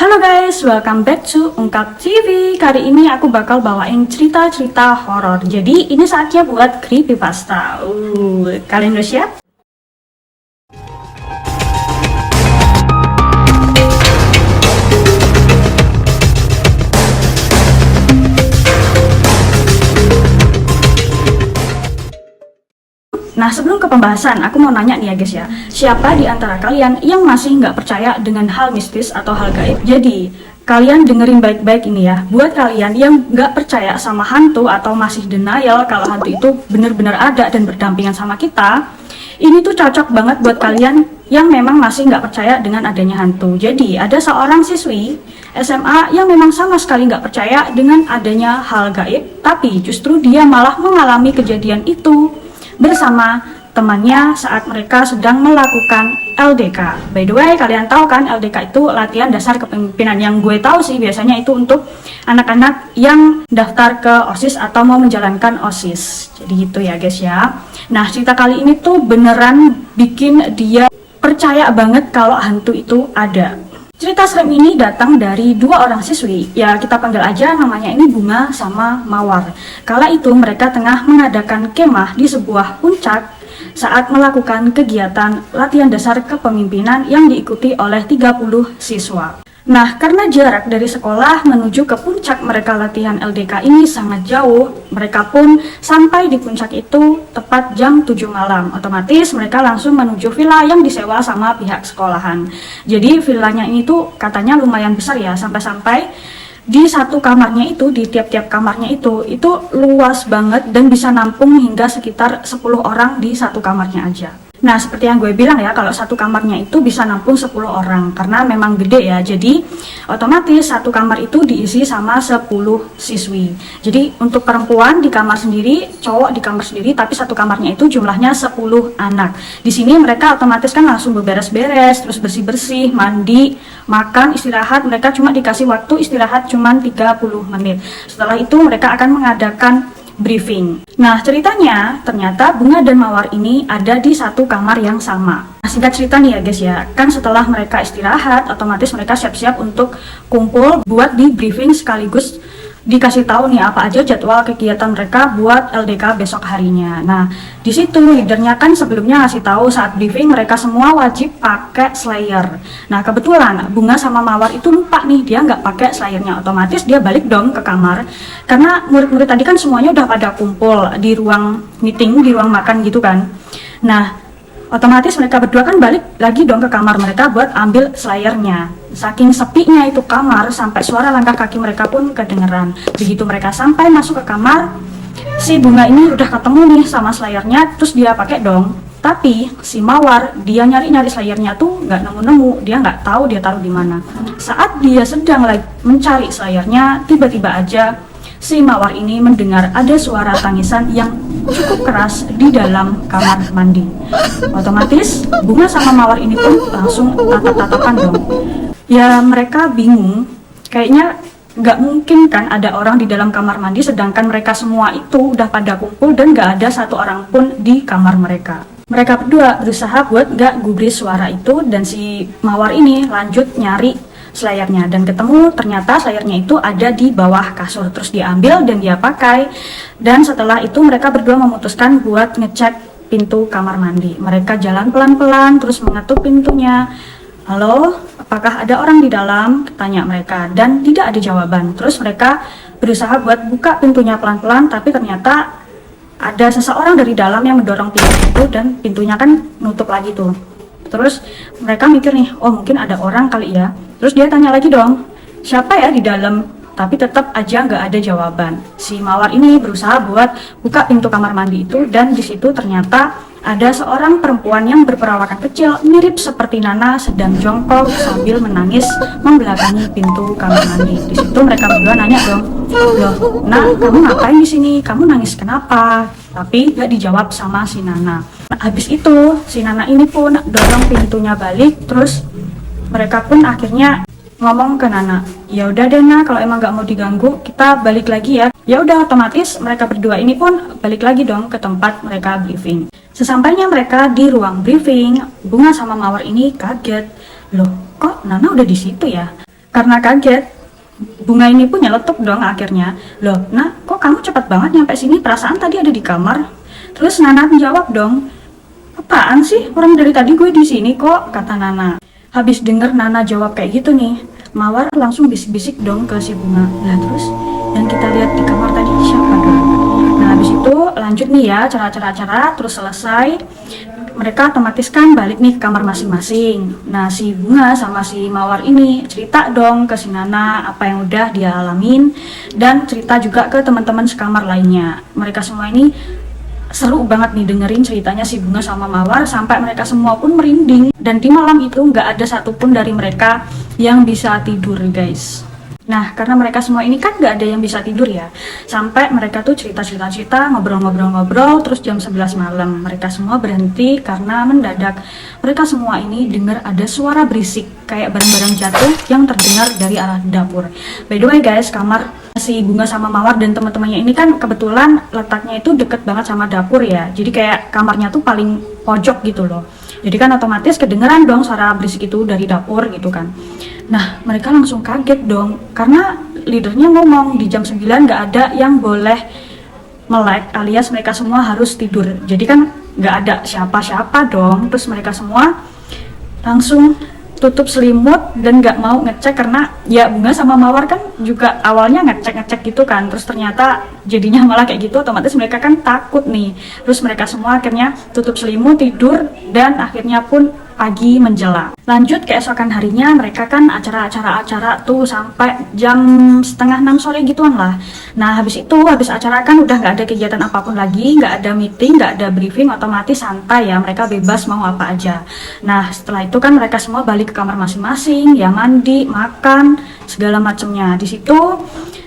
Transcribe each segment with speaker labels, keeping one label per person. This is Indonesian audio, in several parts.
Speaker 1: Halo guys, welcome back to Ungkap TV. Kali ini aku bakal bawain cerita-cerita horor. Jadi ini saatnya buat creepypasta. Kalian udah siap? Nah, sebelum ke pembahasan, aku mau nanya nih ya guys ya, siapa di antara kalian yang masih nggak percaya dengan hal mistis atau hal gaib? Jadi, kalian dengerin baik-baik ini ya. Buat kalian yang nggak percaya sama hantu atau masih denial kalau hantu itu benar-benar ada dan berdampingan sama kita, ini tuh cocok banget buat kalian yang memang masih nggak percaya dengan adanya hantu. Jadi, ada seorang siswi SMA yang memang sama sekali nggak percaya dengan adanya hal gaib, tapi justru dia malah mengalami kejadian itu bersama temannya saat mereka sedang melakukan LDK. By the way, kalian tahu kan LDK itu latihan dasar kepemimpinan. Yang gue tahu sih biasanya itu untuk anak-anak yang daftar ke OSIS atau mau menjalankan OSIS. Jadi gitu ya guys ya. Nah, cerita kali ini tuh beneran bikin dia percaya banget kalau hantu itu ada. Cerita serem ini datang dari dua orang siswi, ya kita panggil aja namanya ini Bunga sama Mawar. Kala itu mereka tengah mengadakan kemah di sebuah puncak saat melakukan kegiatan latihan dasar kepemimpinan yang diikuti oleh 30 siswa. Nah, karena jarak dari sekolah menuju ke puncak mereka latihan LDK ini sangat jauh, mereka pun sampai di puncak itu tepat jam 7 malam. Otomatis mereka langsung menuju villa yang disewa sama pihak sekolahan. Jadi villanya ini tuh katanya lumayan besar ya, sampai-sampai di satu kamarnya itu, di tiap-tiap kamarnya itu luas banget dan bisa nampung hingga sekitar 10 orang di satu kamarnya aja. Nah, seperti yang gue bilang ya, kalau satu kamarnya itu bisa nampung 10 orang karena memang gede ya. Jadi otomatis satu kamar itu diisi sama 10 siswi. Jadi untuk perempuan di kamar sendiri, cowok di kamar sendiri, tapi satu kamarnya itu jumlahnya 10 anak. Di sini mereka otomatis kan langsung beberes-beres, terus bersih-bersih, mandi, makan, istirahat. Mereka cuma dikasih waktu istirahat cuma 30 menit. Setelah itu mereka akan mengadakan briefing. Nah, ceritanya ternyata Bunga dan Mawar ini ada di satu kamar yang sama. Nah, singkat cerita nih ya guys ya, kan setelah mereka istirahat, otomatis mereka siap-siap untuk kumpul buat di briefing sekaligus dikasih tahu nih apa aja jadwal kegiatan mereka buat LDK besok harinya. Nah, di situ leadernya kan sebelumnya ngasih tahu saat briefing mereka semua wajib pakai slayer. Nah, kebetulan Bunga sama Mawar itu lupa nih, dia nggak pakai slayernya. Otomatis dia balik dong ke kamar karena murid-murid tadi kan semuanya udah pada kumpul di ruang meeting, di ruang makan gitu kan. Nah, otomatis mereka berdua kan balik lagi dong ke kamar mereka buat ambil slayernya. Saking sepinya itu kamar sampai suara langkah kaki mereka pun kedengeran. Begitu mereka sampai masuk ke kamar, si Bunga ini udah ketemu nih sama slayernya, terus dia pakai dong. Tapi si Mawar dia nyari-nyari slayernya tuh nggak nemu-nemu, dia nggak tahu dia taruh di mana. Saat dia sedang mencari slayernya, tiba-tiba aja si Mawar ini mendengar ada suara tangisan yang cukup keras di dalam kamar mandi. Otomatis Bunga sama Mawar ini pun langsung tatap-tatapan dong. Ya mereka bingung, kayaknya nggak mungkin kan ada orang di dalam kamar mandi sedangkan mereka semua itu udah pada kumpul dan nggak ada satu orang pun di kamar mereka. Mereka berdua berusaha buat nggak gubris suara itu dan si Mawar ini lanjut nyari slayernya dan ketemu ternyata slayernya itu ada di bawah kasur, terus diambil dan dia pakai. Dan setelah itu mereka berdua memutuskan buat ngecek pintu kamar mandi. Mereka jalan pelan-pelan terus mengetuk pintunya. Halo, apakah ada orang di dalam? Tanya mereka dan tidak ada jawaban. Terus mereka berusaha buat buka pintunya pelan-pelan tapi ternyata ada seseorang dari dalam yang mendorong pintu itu dan pintunya kan nutup lagi tuh. Terus mereka mikir nih, oh mungkin ada orang kali ya. Terus dia tanya lagi dong, siapa ya di dalam? Tapi tetap aja nggak ada jawaban. Si Mawar ini berusaha buat buka pintu kamar mandi itu dan di situ ternyata ada seorang perempuan yang berperawakan kecil mirip seperti Nana sedang jongkok sambil menangis membelakangi pintu kamar mandi. Di situ mereka berdua nanya dong, loh, Nak, kamu ngapain di sini? Kamu nangis kenapa? Tapi nggak dijawab sama si Nana. Nah, habis itu si Nana ini pun dorong pintunya balik, terus mereka pun akhirnya ngomong ke Nana, ya udah deh Nah, kalau emang nggak mau diganggu, kita balik lagi ya. Ya udah, otomatis mereka berdua ini pun balik lagi dong ke tempat mereka briefing. Sesampainya mereka di ruang briefing, Bunga sama Mawar ini kaget, loh kok Nana udah di situ ya? Karena kaget, Bunga ini pun nyeletuk dong akhirnya. Loh, Nak, kok kamu cepat banget nyampe sini? Perasaan tadi ada di kamar. Terus Nana menjawab dong, apaan sih? Orang dari tadi gue di sini kok, kata Nana. Habis denger Nana jawab kayak gitu nih, Mawar langsung bisik-bisik dong ke si Bunga. Nah terus, yang kita lihat di kamar tadi siapa dong? Nah habis itu lanjut nih ya, acara-acara terus selesai. Mereka otomatis kan balik nih ke kamar masing-masing. Nah si Bunga sama si Mawar ini cerita dong ke si Nana apa yang udah dia alamin, dan cerita juga ke teman-teman sekamar lainnya. Mereka semua ini seru banget nih dengerin ceritanya si Bunga sama Mawar, sampai mereka semua pun merinding. Dan di malam itu nggak ada satupun dari mereka yang bisa tidur guys. Nah, karena mereka semua ini kan nggak ada yang bisa tidur ya, sampai mereka tuh cerita-cerita, ngobrol-ngobrol, terus jam 11 malam mereka semua berhenti karena mendadak mereka semua ini dengar ada suara berisik kayak barang-barang jatuh yang terdengar dari arah dapur. By the way guys, kamar si Bunga sama Mawar dan teman-temannya ini kan kebetulan letaknya itu deket banget sama dapur ya, jadi kayak kamarnya tuh paling pojok gitu loh. Jadi kan otomatis kedengeran dong suara berisik itu dari dapur gitu kan. Nah mereka langsung kaget dong, karena leadernya ngomong di jam 9 nggak ada yang boleh melek, alias mereka semua harus tidur. Jadi kan nggak ada siapa-siapa dong. Terus mereka semua langsung tutup selimut dan nggak mau ngecek, karena ya Bunga sama Mawar kan juga awalnya ngecek gitu kan, terus ternyata jadinya malah kayak gitu, otomatis mereka kan takut nih. Terus mereka semua akhirnya tutup selimut, tidur, dan akhirnya pun pagi menjelang. Lanjut keesokan harinya, mereka kan acara tuh sampai jam setengah 6 sore gituan lah. Nah habis acara kan udah nggak ada kegiatan apapun lagi, nggak ada meeting, nggak ada briefing, otomatis santai ya, mereka bebas mau apa aja. Nah setelah itu kan mereka semua balik ke kamar masing-masing, ya mandi, makan, segala macamnya. Di situ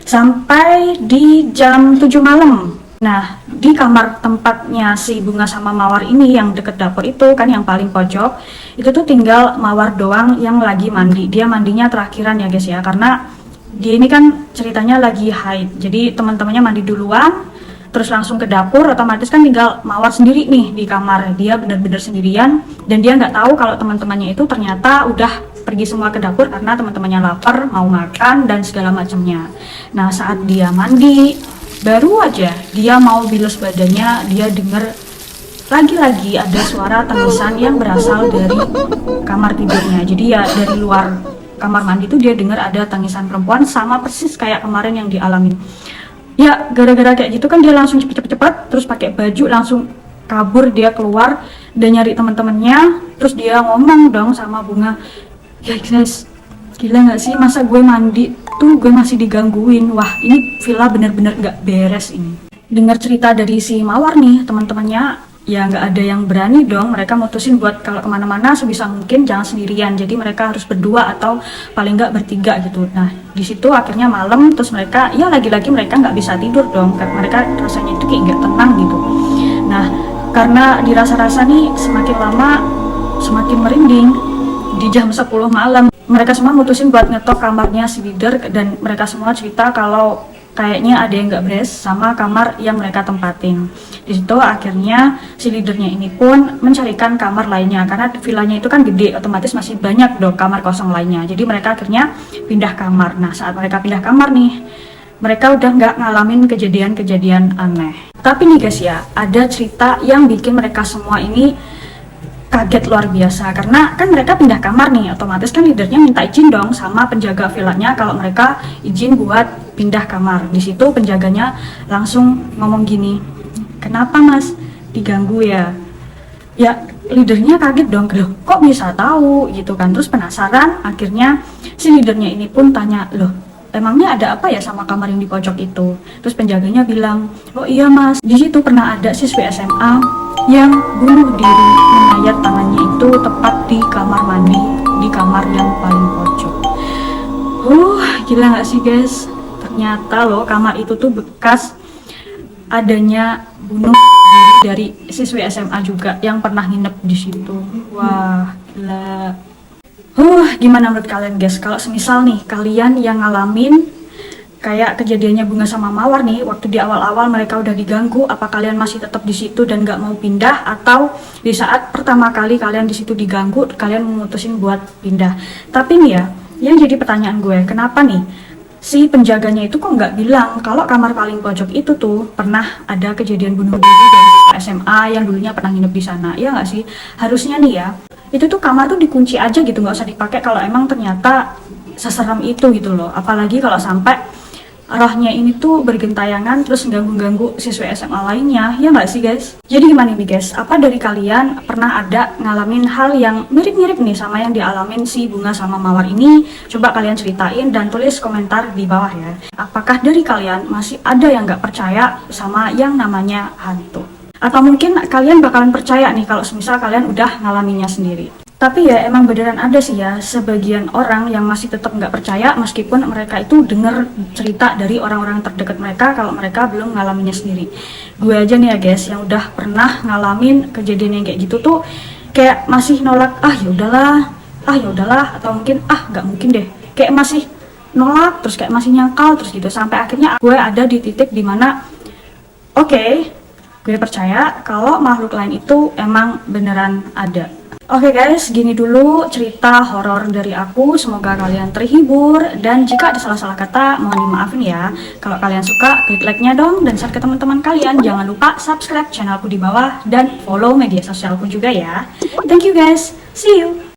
Speaker 1: sampai di jam 7 malam. Nah, di kamar tempatnya si Bunga sama Mawar ini yang deket dapur itu kan yang paling pojok, itu tuh tinggal Mawar doang yang lagi mandi. Dia mandinya terakhiran ya guys ya, karena dia ini kan ceritanya lagi haid. Jadi teman-temannya mandi duluan, terus langsung ke dapur, otomatis kan tinggal Mawar sendiri nih di kamar. Dia bener-bener sendirian, dan dia nggak tahu kalau teman-temannya itu ternyata udah pergi semua ke dapur karena teman-temannya lapar, mau makan, dan segala macamnya. Nah, saat dia mandi, baru aja dia mau bilas badannya, dia dengar lagi-lagi ada suara tangisan yang berasal dari kamar tidurnya. Jadi ya dari luar kamar mandi itu dia dengar ada tangisan perempuan, sama persis kayak kemarin yang dialamin. Ya gara-gara kayak gitu kan dia langsung cepet-cepet terus pakai baju langsung kabur, dia keluar dan nyari teman-temannya. Terus dia ngomong dong sama Bunga, ya guys, gila nggak sih, masa gue mandi tuh gue masih digangguin. Wah ini villa bener-bener nggak beres ini. Dengar cerita dari si Mawar nih, teman-temannya ya nggak ada yang berani dong. Mereka mutusin buat kalau kemana-mana sebisa mungkin jangan sendirian, jadi mereka harus berdua atau paling nggak bertiga gitu. Nah di situ akhirnya malam, terus mereka ya lagi-lagi mereka nggak bisa tidur dong, karena mereka rasanya itu kayak nggak tenang gitu. Nah karena dirasa-rasa nih semakin lama semakin merinding. Di jam 10 malam mereka semua mutusin buat ngetok kamarnya si leader, dan mereka semua cerita kalau kayaknya ada yang nggak beres sama kamar yang mereka tempatin. Di situ akhirnya si leadernya ini pun mencarikan kamar lainnya, karena villanya itu kan gede, otomatis masih banyak dong kamar kosong lainnya. Jadi mereka akhirnya pindah kamar. Nah saat mereka pindah kamar nih, mereka udah nggak ngalamin kejadian-kejadian aneh. Tapi nih guys ya, ada cerita yang bikin mereka semua ini kaget luar biasa, karena kan mereka pindah kamar nih, otomatis kan leadernya minta izin dong sama penjaga villanya kalau mereka izin buat pindah kamar. Di situ penjaganya langsung ngomong gini, kenapa mas diganggu ya? Ya leadernya kaget dong, loh kok bisa tahu gitu kan. Terus penasaran, akhirnya si leadernya ini pun tanya, loh emangnya ada apa ya sama kamar yang di pojok itu? Terus penjaganya bilang, oh iya mas, di situ pernah ada siswi SMA yang bunuh diri, menyayat tangannya itu tepat di kamar mandi, di kamar yang paling pojok. Gila nggak sih guys? Ternyata loh kamar itu tuh bekas adanya bunuh diri dari siswi SMA juga yang pernah nginep di situ. Wah, gila. Gimana menurut kalian guys? Kalau semisal nih kalian yang ngalamin kayak kejadiannya Bunga sama Mawar nih, waktu di awal-awal mereka udah diganggu, apa kalian masih tetap di situ dan nggak mau pindah, atau di saat pertama kali kalian di situ diganggu, kalian memutusin buat pindah? Tapi nih ya, Yang jadi pertanyaan gue, kenapa nih si penjaganya itu kok nggak bilang kalau kamar paling pojok itu tuh pernah ada kejadian bunuh diri dari SMA yang dulunya pernah nginep di sana, ya nggak sih? Harusnya nih ya, itu tuh kamar tuh dikunci aja gitu, nggak usah dipakai kalau emang ternyata seseram itu gitu loh. Apalagi kalau sampai rohnya ini tuh bergentayangan terus ganggu-ganggu siswa SMA lainnya, ya nggak sih guys? Jadi gimana nih guys, apa dari kalian pernah ada ngalamin hal yang mirip-mirip nih sama yang dialamin si Bunga sama Mawar ini? Coba kalian ceritain dan tulis komentar di bawah ya. Apakah dari kalian masih ada yang nggak percaya sama yang namanya hantu? Atau mungkin kalian bakalan percaya nih kalau semisal kalian udah ngalaminnya sendiri. Tapi ya emang beneran ada sih ya sebagian orang yang masih tetap nggak percaya meskipun mereka itu denger cerita dari orang-orang terdekat mereka kalau mereka belum ngalaminnya sendiri. Gue aja nih ya guys yang udah pernah ngalamin kejadian yang kayak gitu tuh kayak masih nolak, ah ya udahlah, atau mungkin nggak mungkin deh, kayak masih nolak terus kayak masih nyangkal terus gitu sampai akhirnya gue ada di titik dimana oke, gue percaya kalau makhluk lain itu emang beneran ada. Oke guys, gini dulu cerita horor dari aku. Semoga kalian terhibur dan jika ada salah-salah kata mohon dimaafin ya. Kalau kalian suka, klik like-nya dong dan share ke teman-teman kalian. Jangan lupa subscribe channelku di bawah dan follow media sosialku juga ya. Thank you guys. See you.